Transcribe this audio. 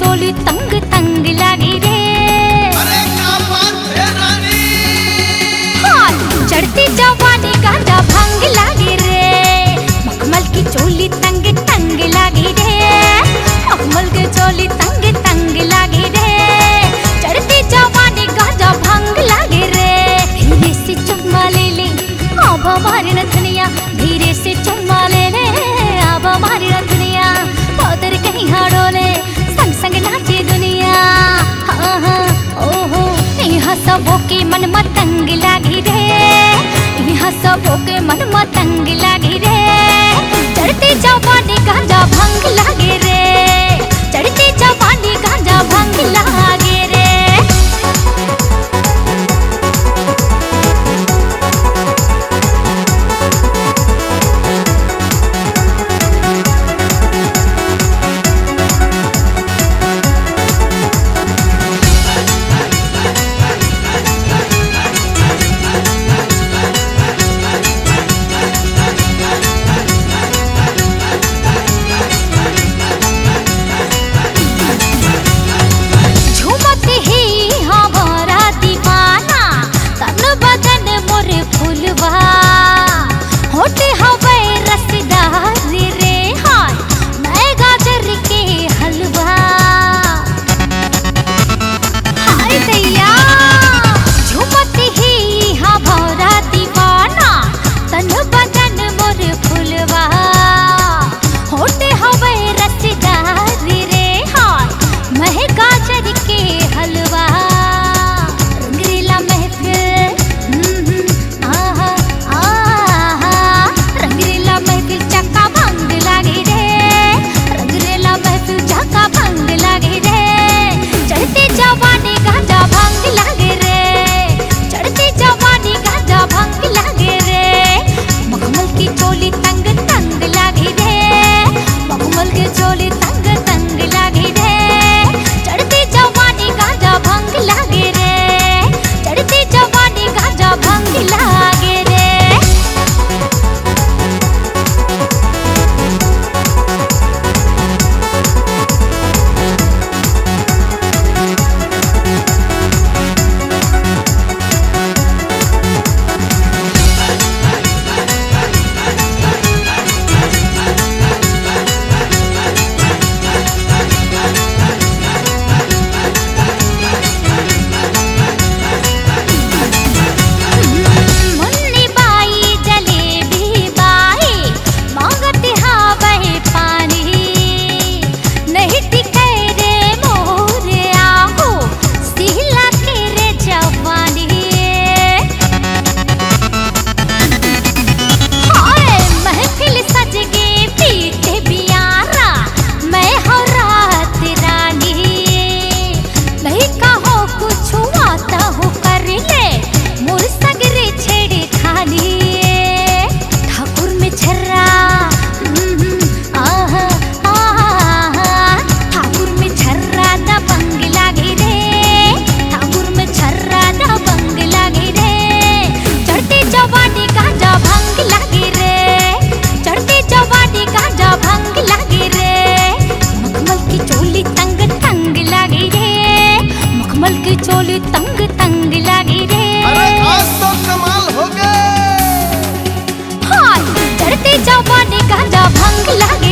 चोली तंग तंग लागी रे। अरे क्या बात है रानी। हाँ, चढ़ती जवानी गांजा भंग लागी रे। मखमल की चोली तंग तंग लागी रे। मखमल की चोली तंग तंग लागी रे। चढ़ती जवानी गांजा भंग लागी रे। धीरे से चुम्मा ले ले अब हमारी नथनिया, धीरे से चुम्मा ले ले अब हमारी नथनिया। बदर कहीं हाड़ोले संग संग नाचे दुनिया। हाँ हाँ ओहो यहाँ सबों के मन मतंग लागी रे। यहाँ सबों के मन मतंग लागी रे। चढ़ती जवानी गांजा भंग लागे रे। चढ़ती जवानी गांजा भंग लागे रे। चोली तंग तंग लागी रे। अरे आज तो कमाल हो गए। हाँ, चढ़ती जवानी गांजा भंग लागे